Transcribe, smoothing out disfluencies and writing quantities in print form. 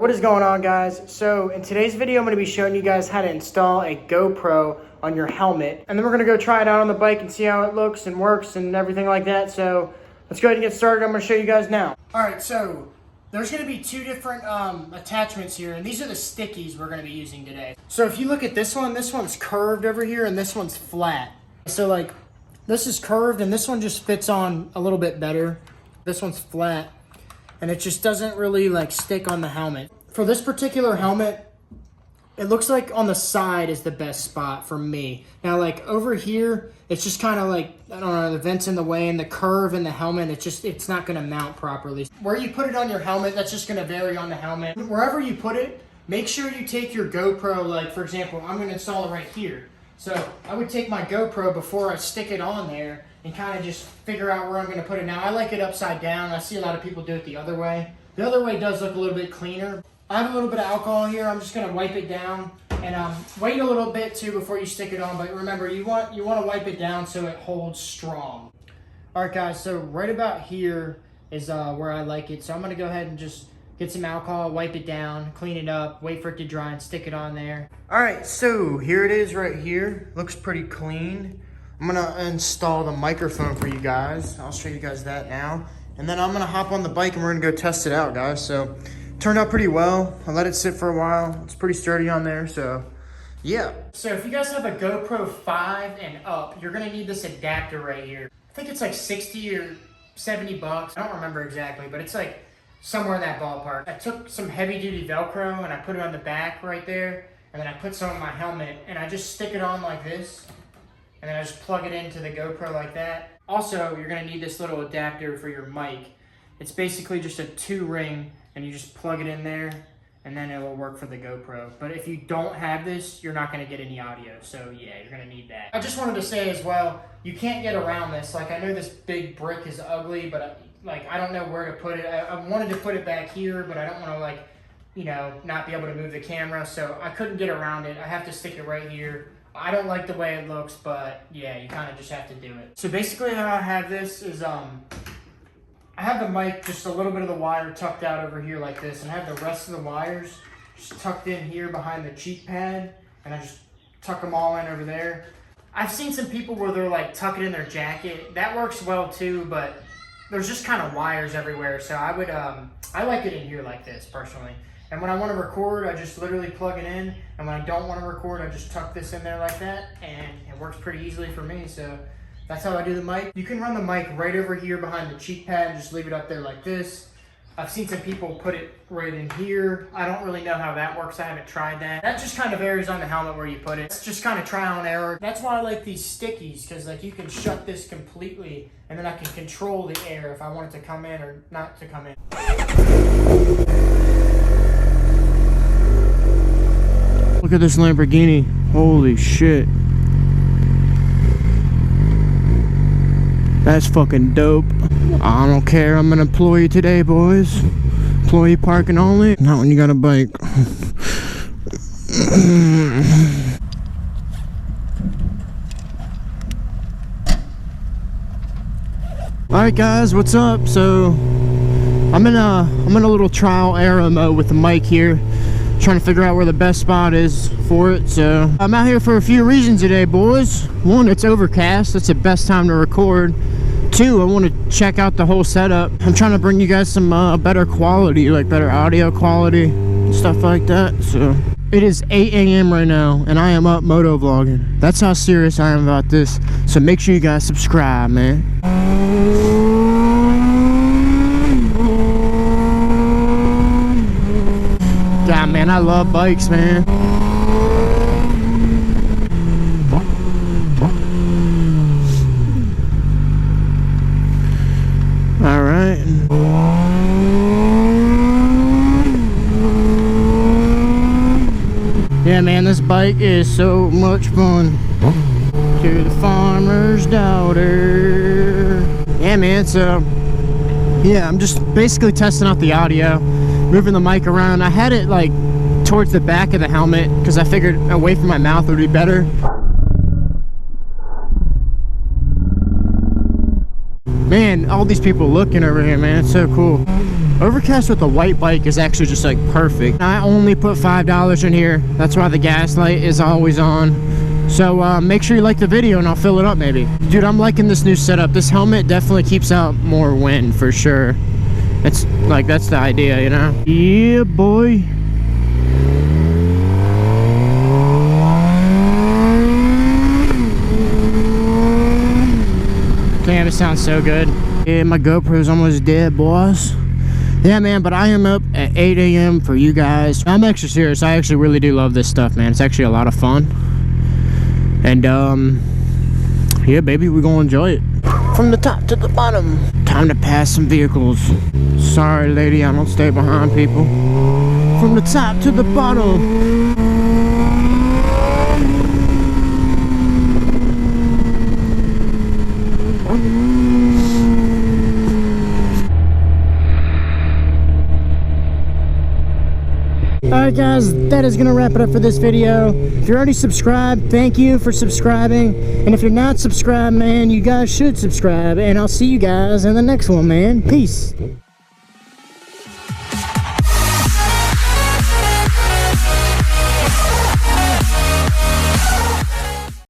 What is going on, guys? So in today's video I'm going to be showing you guys how to install a GoPro on your helmet, and then we're going to go try it out on the bike and see how it looks and works and everything like that. So let's go ahead and get started. I'm going to show you guys now. Alright, so there's going to be two different attachments here, and these are the stickies we're going to be using today. So if you look at this one's curved over here and this one's flat. So like this is curved and this one just fits on a little bit better. This one's flat and it just doesn't really like stick on the helmet. For this particular helmet, it looks like on the side is the best spot for me. Now like over here, it's just kind of like, I don't know, the vent's in the way and the curve in the helmet, it's not gonna mount properly. Where you put it on your helmet, that's just gonna vary on the helmet. Wherever you put it, make sure you take your GoPro, like for example, I'm gonna install it right here. So I would take my GoPro before I stick it on there and kind of just figure out where I'm going to put it. Now, I like it upside down. I see a lot of people do it the other way. The other way does look a little bit cleaner. I have a little bit of alcohol here. I'm just going to wipe it down and wait a little bit too before you stick it on. But remember, you want to wipe it down so it holds strong. All right, guys. So right about here is where I like it. So I'm going to go ahead and just get some alcohol, wipe it down, clean it up, wait for it to dry and stick it on there. All right, so here it is right here. Looks pretty clean. I'm gonna install the microphone for you guys. I'll show you guys that now. And then I'm gonna hop on the bike and we're gonna go test it out, guys. So, turned out pretty well. I let it sit for a while. It's pretty sturdy on there, so yeah. So if you guys have a GoPro 5 and up, you're gonna need this adapter right here. I think it's like 60 or 70 bucks. I don't remember exactly, but it's like somewhere in that ballpark. I took some heavy duty Velcro and I put it on the back right there, and then I put some on my helmet and I just stick it on like this, and then I just plug it into the GoPro like that. Also, you're gonna need this little adapter for your mic. It's basically just a 2-ring and you just plug it in there and then it will work for the GoPro. But if you don't have this, you're not gonna get any audio. So yeah, you're gonna need that. I just wanted to say as well, you can't get around this. Like I know this big brick is ugly, but I don't know where to put it. I wanted to put it back here, but I don't want to like, you know, not be able to move the camera. So I couldn't get around it. I have to stick it right here. I don't like the way it looks, but yeah, you kind of just have to do it. So basically how I have this is, I have the mic, just a little bit of the wire tucked out over here like this, and I have the rest of the wires just tucked in here behind the cheek pad, and I just tuck them all in over there. I've seen some people where they're like tuck it in their jacket. That works well too, but there's just kind of wires everywhere, so I would, I like it in here like this, personally. And when I want to record, I just literally plug it in, and when I don't want to record, I just tuck this in there like that, and it works pretty easily for me, so that's how I do the mic. You can run the mic right over here behind the cheek pad and just leave it up there like this. I've seen some people put it right in here. I don't really know how that works. I haven't tried that. That just kind of varies on the helmet where you put it. It's just kind of trial and error. That's why I like these stickies, because like you can shut this completely and then I can control the air if I want it to come in or not to come in. Look at this Lamborghini. Holy shit. That's fucking dope. I don't care, I'm an employee today, boys. Employee parking only. Not when you got a bike. Alright guys, what's up? So I'm in a little trial error mode with the mic here, trying to figure out where the best spot is for it. So I'm out here for a few reasons today, boys. One, it's overcast. That's the best time to record. Two, I want to check out the whole setup. I'm trying to bring you guys some better quality, like better audio quality and stuff like that. So it is 8 a.m. right now and I am up motovlogging. That's how serious I am about this. So make sure you guys subscribe, man. God, man, I love bikes, man. All right. Yeah, man, this bike is so much fun. To the farmer's daughter. Yeah, man, so yeah, I'm just basically testing out the audio, moving the mic around. I had it like towards the back of the helmet because I figured away from my mouth would be better. Man, all these people looking over here, man, it's so cool. Overcast with a white bike is actually just like perfect. I only put $5 in here. That's why the gas light is always on. So make sure you like the video and I'll fill it up maybe. Dude, I'm liking this new setup. This helmet definitely keeps out more wind for sure. It's like, that's the idea, you know? Yeah, boy. Damn, it sounds so good. Yeah, my GoPro's almost dead, boys. Yeah, man, but I am up at 8 a.m. for you guys. I'm actually serious. I actually really do love this stuff, man. It's actually a lot of fun. And, yeah, baby, we're gonna enjoy it. From the top to the bottom. Time to pass some vehicles. Sorry, lady, I don't stay behind people. From the top to the bottom. Alright guys, that is going to wrap it up for this video. If you're already subscribed, thank you for subscribing. And if you're not subscribed, man, you guys should subscribe. And I'll see you guys in the next one, man. Peace.